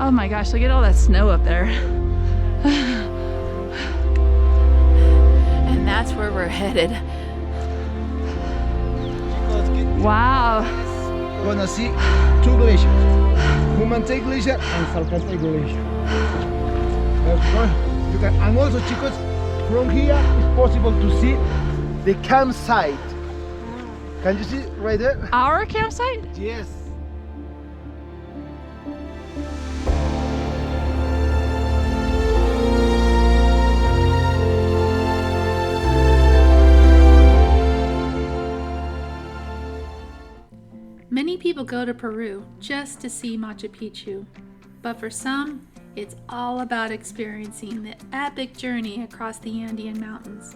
Oh my gosh, look at all that snow up there. And that's where we're headed. Wow. We're gonna see two glaciers, Humantay Glacier and Salkantay Glacier. You can, and also, chicos, from here it's possible to see the campsite. Can you see right there? Our campsite? Yes. Many people go to Peru just to see Machu Picchu, but for some, it's all about experiencing the epic journey across the Andean mountains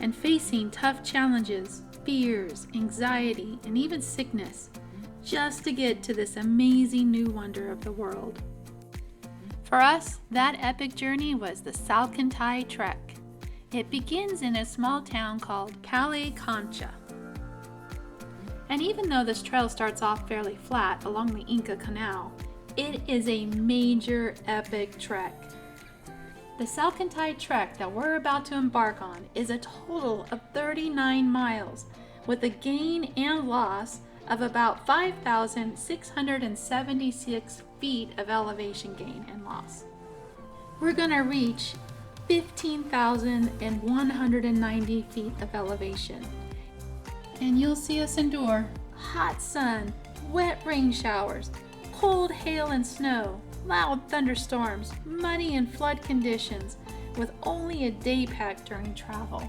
and facing tough challenges, fears, anxiety, and even sickness just to get to this amazing new wonder of the world. For us, that epic journey was the Salkantay Trek. It begins in a small town called Concha. And even though this trail starts off fairly flat along the Inca Canal, it is a major epic trek. The Salkantay Trek that we're about to embark on is a total of 39 miles with a gain and loss of about 5,676 feet of elevation gain and loss. We're going to reach 15,190 feet of elevation. And you'll see us endure hot sun, wet rain showers, cold hail and snow, loud thunderstorms, muddy and flood conditions, with only a day pack during travel.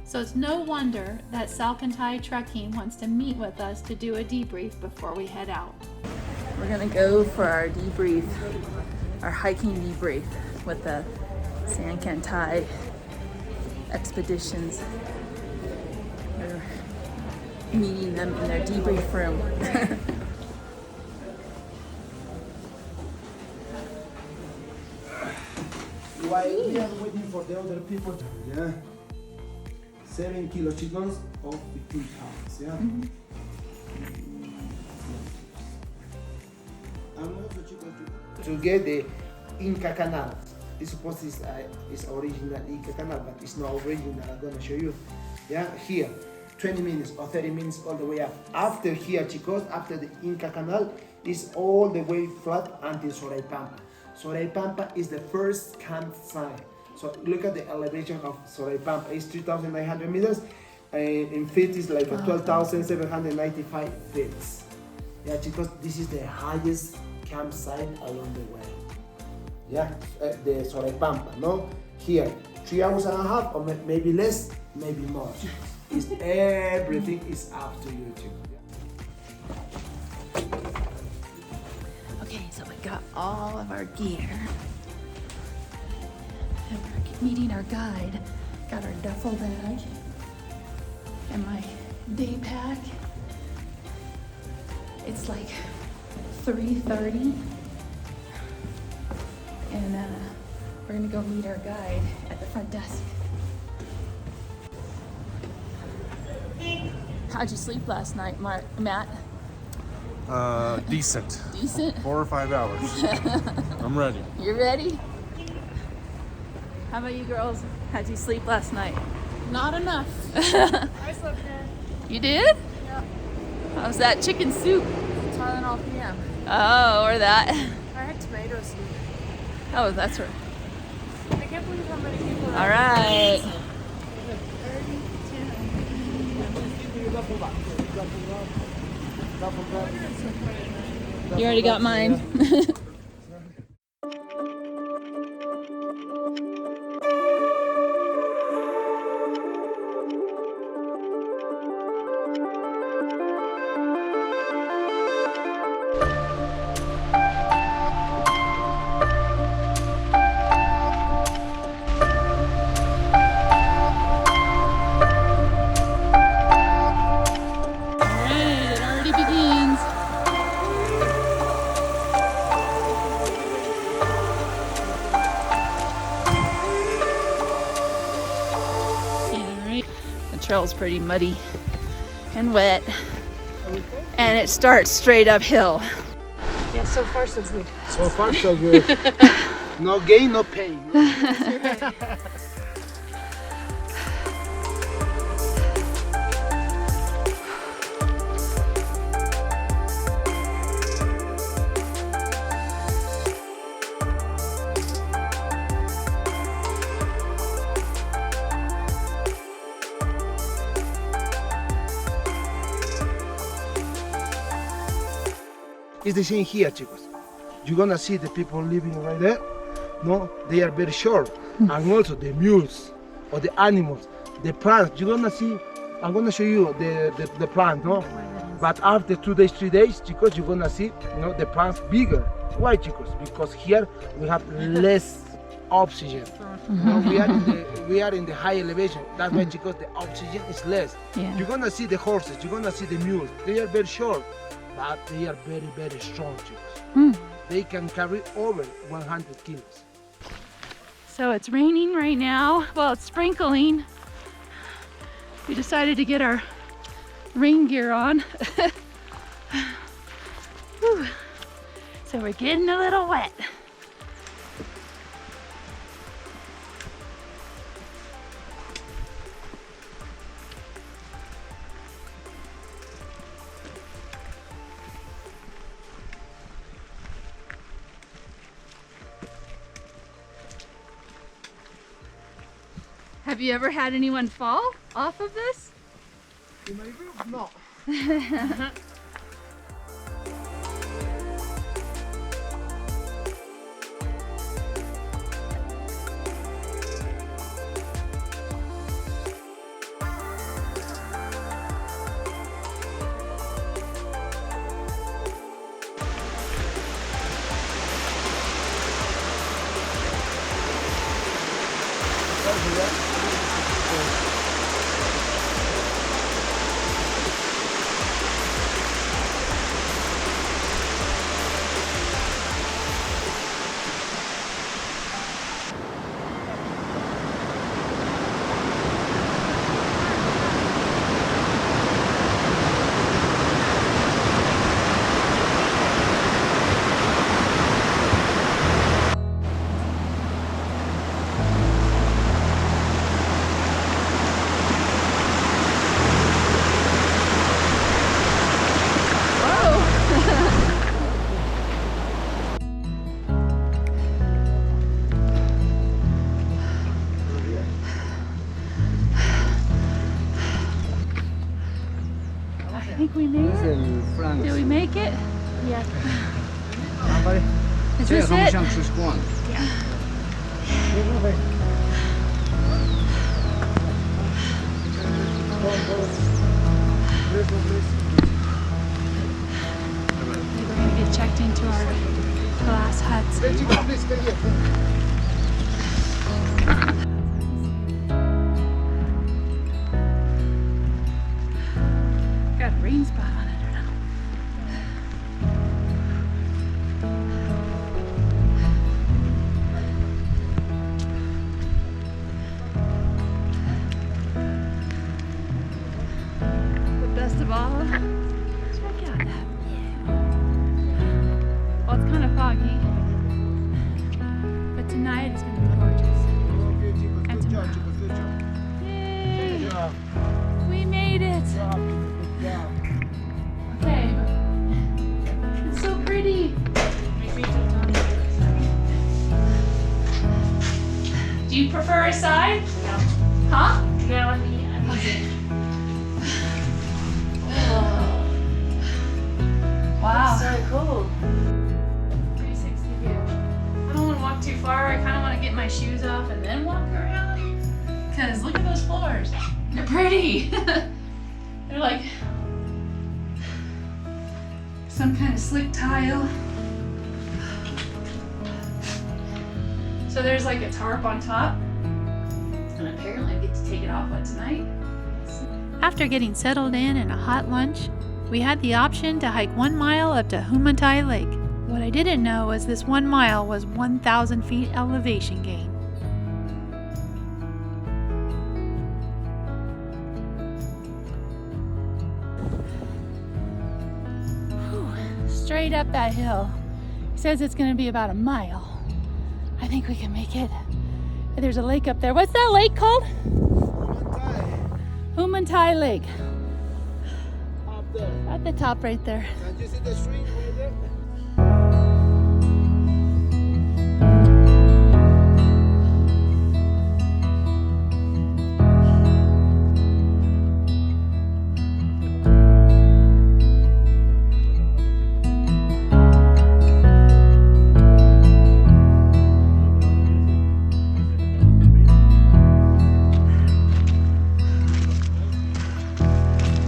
So it's no wonder that Salkantay Trekking wants to meet with us to do a debrief before we head out. We're gonna go for our debrief, our hiking debrief with the Salkantay expeditions. We're meeting them in their debrief room. While we are waiting for the other people, yeah, 7 kilo chickens of 15 pounds, yeah. And also chickens to get the Inca Canal. This supposed is original Inca Canal, but it's not original. I'm gonna show you. Yeah, here, 20 minutes or 30 minutes all the way up. After here, chicos, after the Inca Canal, is all the way flat until Soraypampa. Soraypampa is the first campsite. So look at the elevation of Soraypampa. It's 3,900 meters. In feet is like 12,795 feet. Yeah, chicos, this is the highest campsite along the way. Yeah, the Soraypampa, no? Here, 3 hours and a half, or maybe less, maybe more. It's, everything is up to you, chicos. Okay, so we got all of our gear. And we're meeting our guide. Got our duffel bag and my day pack. It's like 3:30. And we're gonna go meet our guide at the front desk. How'd you sleep last night, Matt? Decent. Decent? 4 or 5 hours. I'm ready. You ready? How about you girls? How'd you sleep last night? Not enough. I slept in. You did? Yeah. How's that chicken soup? Tylenol PM. Oh, or that. I had tomato soup. Oh, that's right. I can't believe how many people are. All right. You already got mine. Trail's pretty muddy and wet, and it starts straight uphill. Yeah, so far so good. So far, so good. No gain, no pain. It's the same here, chicos. You're gonna see the people living right there. No, they are very short, and also the mules or the animals, the plants. You're gonna see. I'm gonna show you the plant, no. But after 2 days, 3 days, chicos, you're gonna see, the plants bigger. Why, chicos? Because here we have less oxygen. We are in the high elevation. That's why, chicos, the oxygen is less. Yeah. You're gonna see the horses. You're gonna see the mules. They are very short, but they are very, very strong, chicos. They can carry over 100 kilos. So it's raining right now. Well, it's sprinkling. We decided to get our rain gear on. Whew. So we're getting a little wet. Have you ever had anyone fall off of this? In my group, no. I think we made it. Did we make it? Yeah. Is this it? We're going to get checked into our glass huts. Got a rain spot on it or not? The best of all, check out that view. Well, it's kind of foggy, but tonight it's going to be gorgeous. And tomorrow. Yay! We made it! Okay. It's so pretty. Do you prefer a side? No. Huh? No, I'm easy. Wow. So cool. 360 view. I don't want to walk too far. I kind of want to get my shoes off and then walk around. Because look at those floors. They're pretty. They're like some kind of slick tile. So there's like a tarp on top. And apparently I get to take it off tonight. After getting settled in and a hot lunch, we had the option to hike 1 mile up to Humantay Lake. What I didn't know was this 1 mile was 1,000 feet elevation gain. Whew, straight up that hill. says it's going to be about a mile. I think we can make it. There's a lake up there. What's that lake called? Humantay Lake. Up there. At the top right there. Can you see the stream right there?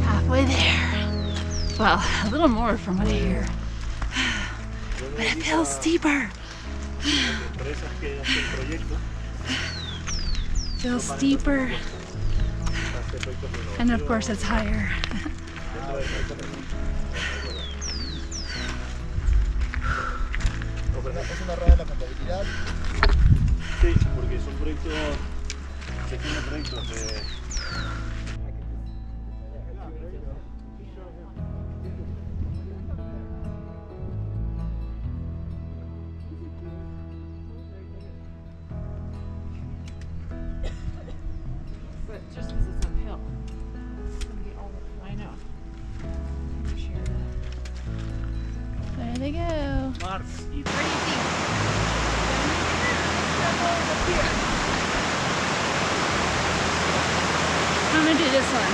Halfway there. Well, a little more from what I hear. But it feels steeper. Feels steeper. And of course it's higher. Es una rueda de la contabilidad. Sí, porque son proyectos, pequeños proyectos de... But just because it's uphill. It's gonna be all I know. There they go. I'm gonna do this one.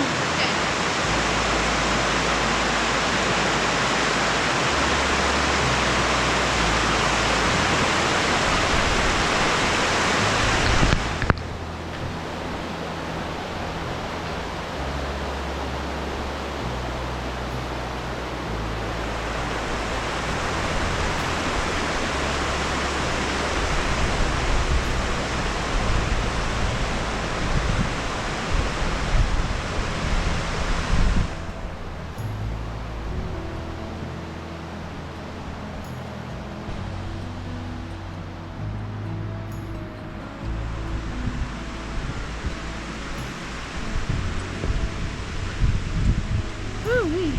Woo-wee.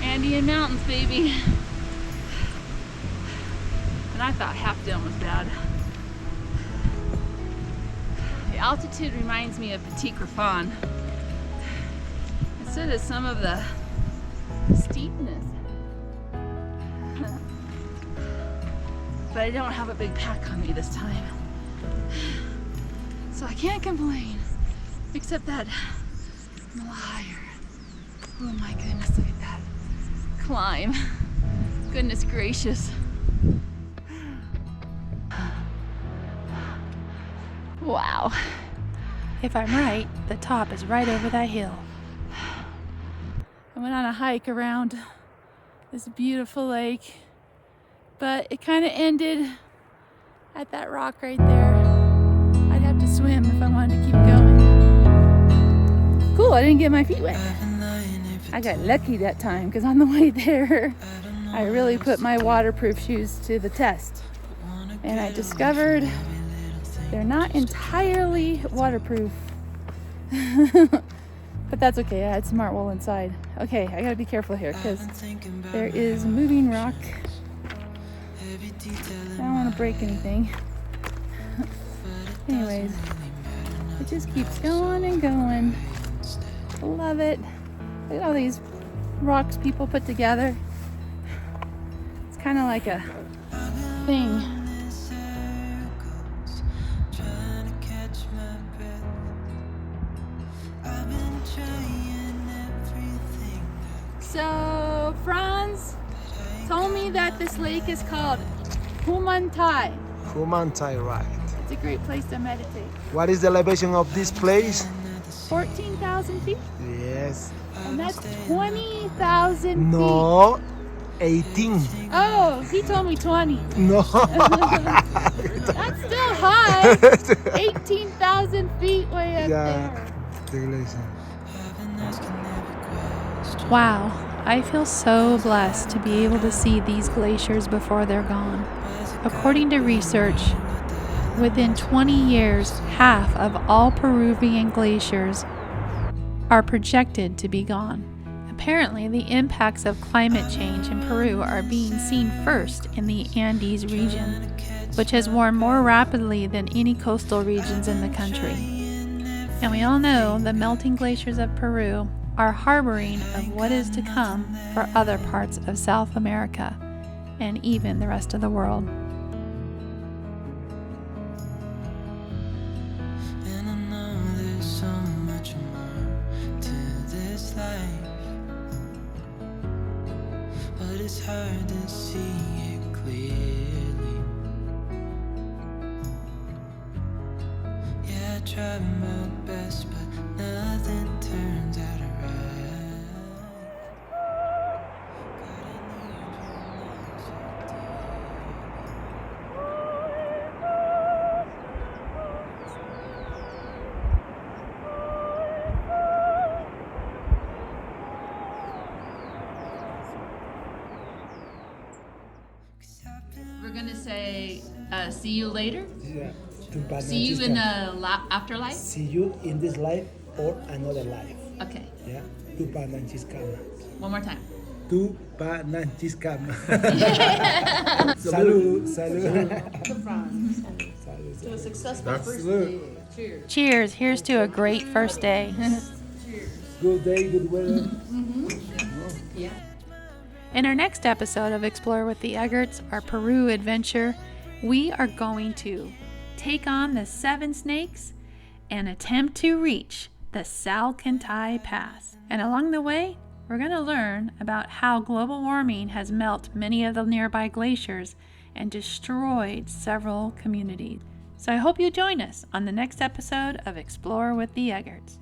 Andean Mountains, baby. And I thought Half Dome was bad. The altitude reminds me of Petit Griffon. And so does some of the steepness. But I don't have a big pack on me this time. So I can't complain. Except that I'm a little higher. Oh my goodness, look at that climb. Goodness gracious. Wow. If I'm right, the top is right over that hill. I went on a hike around this beautiful lake, but it kind of ended at that rock right there. I'd have to swim if I wanted to keep going. Cool, I didn't get my feet wet. I got lucky that time because on the way there, I really put my waterproof shoes to the test. And I discovered they're not entirely waterproof. But that's okay, I had smart wool inside. Okay, I gotta be careful here because there is moving rock. I don't want to break anything. Anyways, it just keeps going and going. Love it. Look at all these rocks people put together. It's kind of like a thing. So Franz told me that this lake is called Humantay. Humantay, right. It's a great place to meditate. What is the elevation of this place? 14,000 feet? Yes. And that's 20,000 feet. No, 18. Oh, he told me 20. No. That's still high. 18,000 feet way up Yeah. there. Wow, I feel so blessed to be able to see these glaciers before they're gone. According to research, within 20 years, half of all Peruvian glaciers are projected to be gone. Apparently, the impacts of climate change in Peru are being seen first in the Andes region, which has warmed more rapidly than any coastal regions in the country. And we all know the melting glaciers of Peru are harboring of what is to come for other parts of South America and even the rest of the world. And I know there's so much more to this life, but it's hard to see it clearly. Yeah, I try my best, but nothing turns out right. God, I need you not so deep. We're gonna say, see you later. Yeah. See you in the afterlife. See you in this life or another life. Okay. Yeah. Tupa nanchiskama. One more time. Tupa nanchiskama. Salud. Salud. To a successful That's first good. day. Cheers. Cheers, here's to a great first day. Good day, good weather. Yeah. In our next episode of Explore with the Eggerts, our Peru adventure, we are going to take on the 7 snakes and attempt to reach the Salkantay Pass. And along the way, we're going to learn about how global warming has melted many of the nearby glaciers and destroyed several communities. So I hope you join us on the next episode of Explore with the Eggerts.